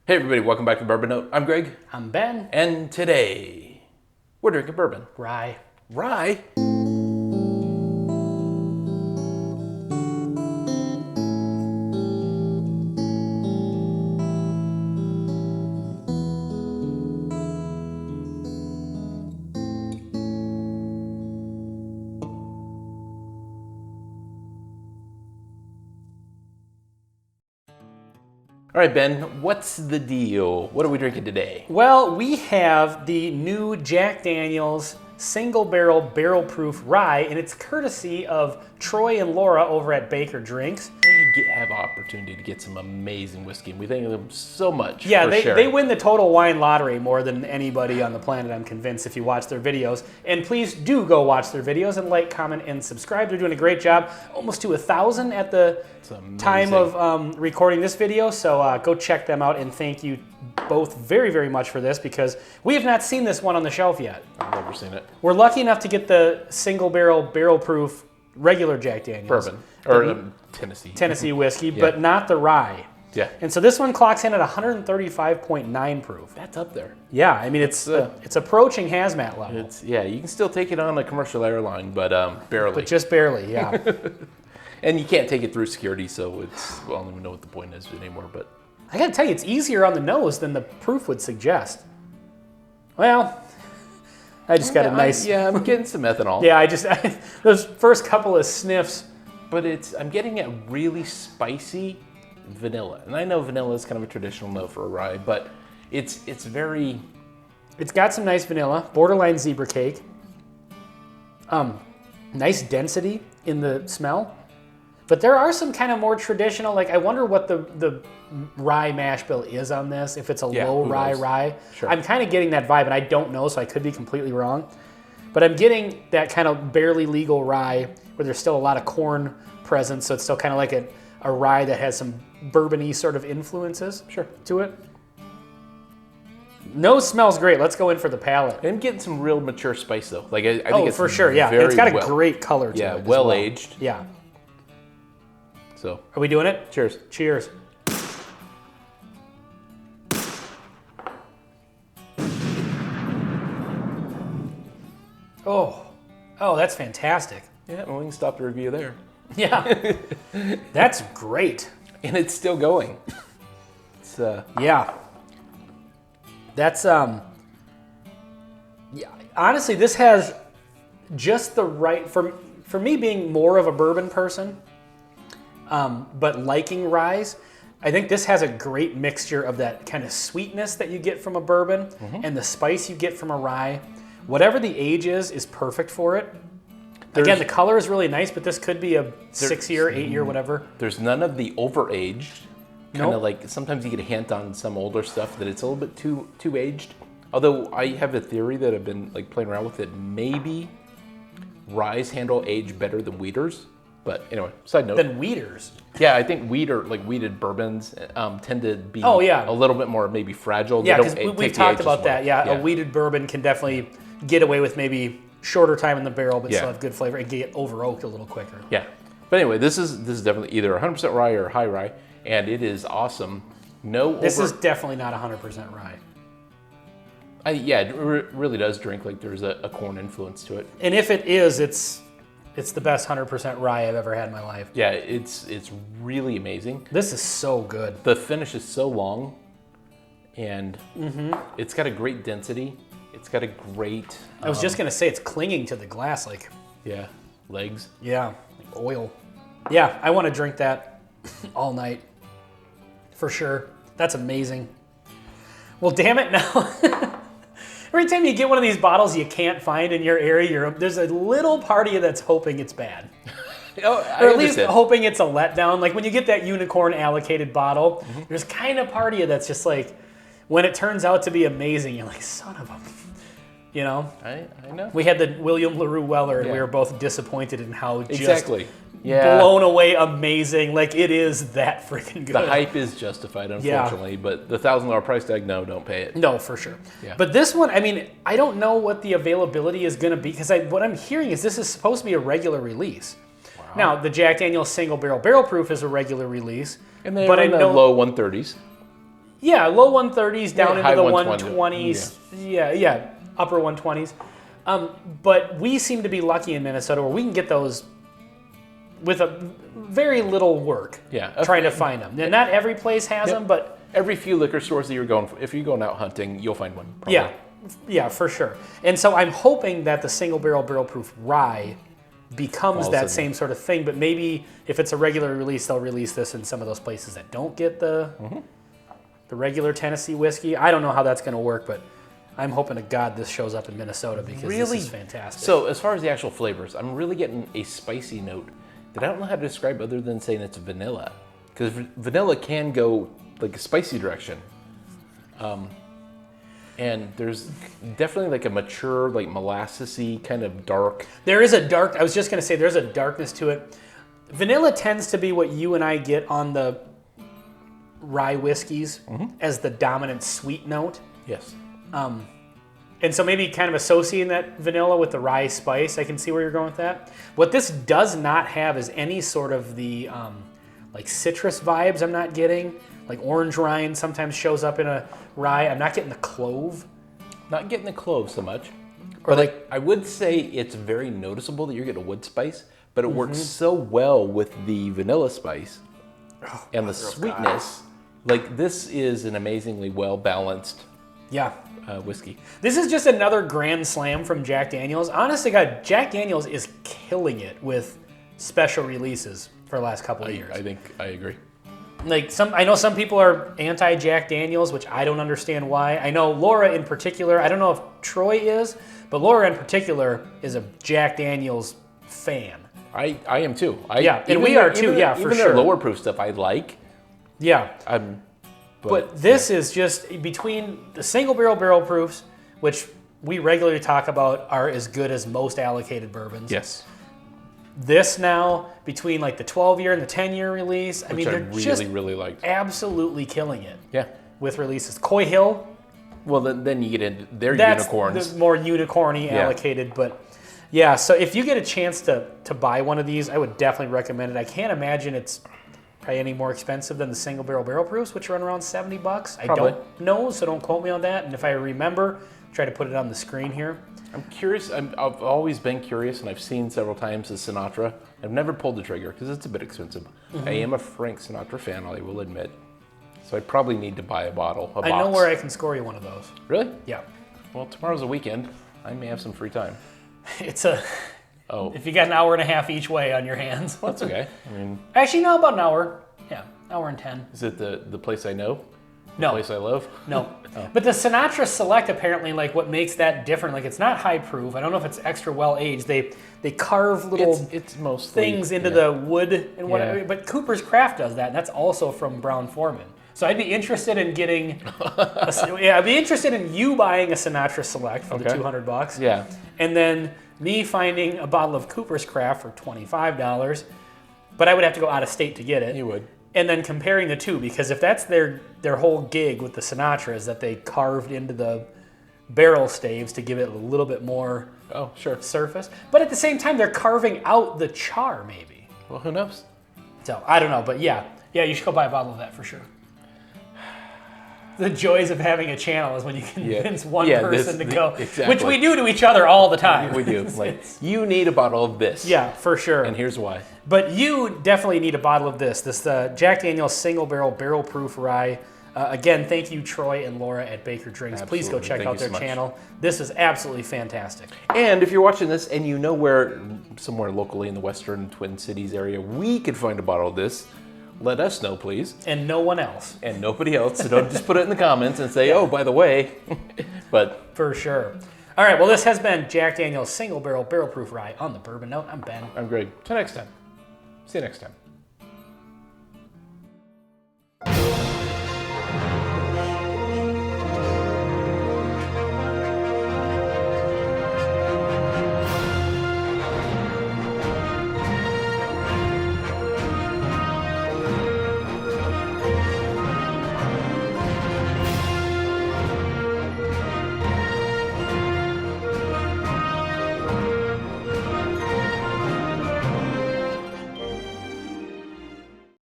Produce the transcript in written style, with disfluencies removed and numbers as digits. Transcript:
Hey everybody, welcome back to Bourbon Note. I'm Greg. I'm Ben. And today, we're drinking bourbon. Rye. Rye? All right, Ben, what's the deal? What are we drinking today? Well, we have the new Jack Daniel's single barrel proof rye, and it's courtesy of Troy and Laura over at Baker Drinks. We have opportunity to get some amazing whiskey, and we thank them so much. Yeah, for they win the total wine lottery more than anybody on the planet, I'm convinced, if you watch their videos. And please do go watch their videos and like, comment, and subscribe. They're doing a great job. Almost to 1,000 at the time of recording this video, so go check them out, and thank you both very, very much for this, because we have not seen this one on the shelf yet. I've never seen it. We're lucky enough to get the single barrel proof regular Jack Daniel's. Bourbon, or Tennessee whiskey, but not the rye. Yeah. And so this one clocks in at 135.9 proof. That's up there. Yeah, I mean, it's approaching hazmat level. Yeah, you can still take it on a commercial airline, but barely. But just barely, yeah. And you can't take it through security, so it's, well, I don't even know what the point is anymore, but. I gotta tell you, it's easier on the nose than the proof would suggest. Well, I just got a nice... Yeah, I'm getting some ethanol. Yeah, those first couple of sniffs. But I'm getting a really spicy vanilla. And I know vanilla is kind of a traditional note for a rye, but it's very... It's got some nice vanilla, borderline zebra cake. Nice density in the smell. But there are some kind of more traditional, like I wonder what the rye mash bill is on this, if it's a low rye. Sure. I'm kind of getting that vibe, and I don't know, so I could be completely wrong. But I'm getting that kind of barely legal rye where there's still a lot of corn present, so it's still kind of like a rye that has some bourbon-y sort of influences to it. Nose smells great. Let's go in for the palate. I'm getting some real mature spice though. Like I think it's for sure, yeah. And it's got a great color to it. Yeah, as well aged. Yeah. So, are we doing it? Cheers. Cheers. Oh, that's fantastic. Yeah, well, we can stop the review there. Yeah, that's great. And it's still going. It's yeah. That's yeah. Honestly, this has just the right for me being more of a bourbon person. But liking ryes, I think this has a great mixture of that kind of sweetness that you get from a bourbon and the spice you get from a rye. Whatever the age is perfect for it. Again, the color is really nice, but this could be a 6-year, 8-year, whatever. There's none of the overaged. Kind of like sometimes you get a hint on some older stuff that it's a little bit too aged. Although I have a theory that I've been like playing around with it. Maybe ryes handle age better than wheaters. But anyway, side note. Than wheaters. Yeah, I think wheated bourbons tend to be a little bit more maybe fragile. Yeah, because we've talked about that. Yeah, a wheated bourbon can definitely get away with maybe shorter time in the barrel, but still have good flavor and get over oaked a little quicker. Yeah. But anyway, this is definitely either 100% rye or high rye, and it is awesome. This is definitely not 100% rye. Yeah, it really does drink like there's a corn influence to it. And if it is, it's the best 100% rye I've ever had in my life. Yeah, it's really amazing. This is so good. The finish is so long, and it's got a great density. It's got a great... I was just going to say, it's clinging to the glass like... Yeah, legs. Yeah, like oil. Yeah, I want to drink that all night. For sure. That's amazing. Well, damn it, now. Every time you get one of these bottles you can't find in your area, there's a little part of you that's hoping it's bad. Or at least hoping it's a letdown. Like when you get that unicorn allocated bottle, there's kind of part of you that's just like, when it turns out to be amazing, you're like, son of a... You know? I know. We had the William LaRue Weller, and we were both disappointed in how just blown away amazing. Like, it is that freaking good. The hype is justified, unfortunately, but the $1,000 price tag, no, don't pay it. No, for sure. Yeah. But this one, I mean, I don't know what the availability is going to be, because what I'm hearing is this is supposed to be a regular release. Wow. Now, the Jack Daniel's single barrel proof is a regular release. And they're in the low 130s. low 130s down high into the 120s. 120s. Yeah, upper 120s. But we seem to be lucky in Minnesota where we can get those with a very little work. Yeah. Trying to find them. And not every place has them, but every few liquor stores that you're going for, if you're going out hunting, you'll find one. Probably. Yeah, for sure. And so I'm hoping that the single barrel proof rye becomes that same sort of thing, but maybe if it's a regular release, they'll release this in some of those places that don't get the regular Tennessee whiskey. I don't know how that's going to work, but I'm hoping to God this shows up in Minnesota because this is fantastic. So as far as the actual flavors, I'm really getting a spicy note that I don't know how to describe other than saying it's vanilla. Because vanilla can go like a spicy direction. And there's definitely like a mature, like molassesy kind of dark. There is I was just going to say, there's a darkness to it. Vanilla tends to be what you and I get on the rye whiskeys as the dominant sweet note. Yes. And so maybe kind of associating that vanilla with the rye spice, I can see where you're going with that. What this does not have is any sort of the like citrus vibes I'm not getting. Like orange rind sometimes shows up in a rye. I'm not getting the clove. Not getting the clove so much. Or but I would say it's very noticeable that you're getting a wood spice, but it works so well with the vanilla spice and the sweetness. Like this is an amazingly well-balanced whiskey. This is just another grand slam from Jack Daniel's. Honestly, God, Jack Daniel's is killing it with special releases for the last couple of years. I think I agree. Like I know some people are anti Jack Daniel's, which I don't understand why. I know Laura in particular. I don't know if Troy is, but Laura in particular is a Jack Daniel's fan. I am too. And we are too. For even sure. Their lower proof stuff I like. Yeah. But this is just between the single barrel proofs, which we regularly talk about are as good as most allocated bourbons. Yes. This now, between like the 12-year and the 10-year release, I mean, they're really liked. Absolutely killing it. Yeah. With releases. Coy Hill. Well, then you get into their unicorns. That's the more unicorny allocated, but yeah. So if you get a chance to buy one of these, I would definitely recommend it. I can't imagine it's probably any more expensive than the single barrel proofs, which run around $70. Probably. I don't know, so don't quote me on that. And if I remember, try to put it on the screen here. I'm curious. I've always been curious, and I've seen several times the Sinatra. I've never pulled the trigger because it's a bit expensive. I am a Frank Sinatra fan, I will admit. So I probably need to buy a bottle, a box. I know where I can score you one of those. Really? Yeah. Well, tomorrow's a weekend. I may have some free time. It's a... Oh. If you got an hour and a half each way on your hands. Well, that's okay. I mean... Actually, no, about an hour. Yeah, hour and 10. Is it the place I know? No. Place I love? No. Oh. But the Sinatra Select, apparently, like what makes that different, like it's not high proof. I don't know if it's extra well aged. They carve little it's mostly, things into the wood and whatever. But Cooper's Craft does that, and that's also from Brown Forman. So I'd be interested in getting, I'd be interested in you buying a Sinatra Select for the $200. Yeah. And then me finding a bottle of Cooper's Craft for $25. But I would have to go out of state to get it. You would. And then comparing the two, because if that's their whole gig with the Sinatra is that they carved into the barrel staves to give it a little bit more surface. But at the same time, they're carving out the char, maybe. Well, who knows? So, I don't know, but yeah, you should go buy a bottle of that for sure. The joys of having a channel is when you convince one person to go, which we do to each other all the time. We do. Like, you need a bottle of this. Yeah, for sure. And here's why. But you definitely need a bottle of this. This Jack Daniel's single barrel proof rye. Again, thank you, Troy and Laura at Baker Drinks. Absolutely. Please go check out their channel. This is absolutely fantastic. And if you're watching this and you know where, somewhere locally in the Western Twin Cities area, we could find a bottle of this, let us know, please. And no one else. And nobody else. So don't just put it in the comments and say, oh, by the way. But for sure. All right, well, this has been Jack Daniel's single barrel proof rye on the Bourbon Note. I'm Ben. I'm Greg. Till next time. See you next time.